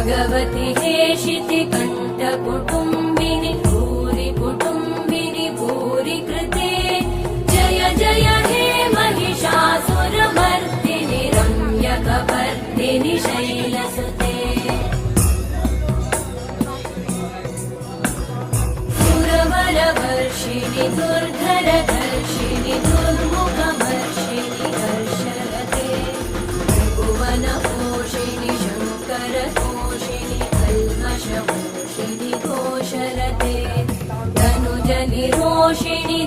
भगवति हेशिति कण्ठकुटुम्बिनि भूरि कुटुम्बिनि भूरि कृते जय जय हे महिषासुरमर्दिनि रम्यकपर्दिनि शैलसुते सुरवरवर्षिणि दुर्धरधर्षिणि दुर्मुखमर्षिणि हर्षरते त्रिभुवनपोषिणि शङ्करतोषिणि कल्मषपोषिणि घोषरते धनुजनिरोषिणि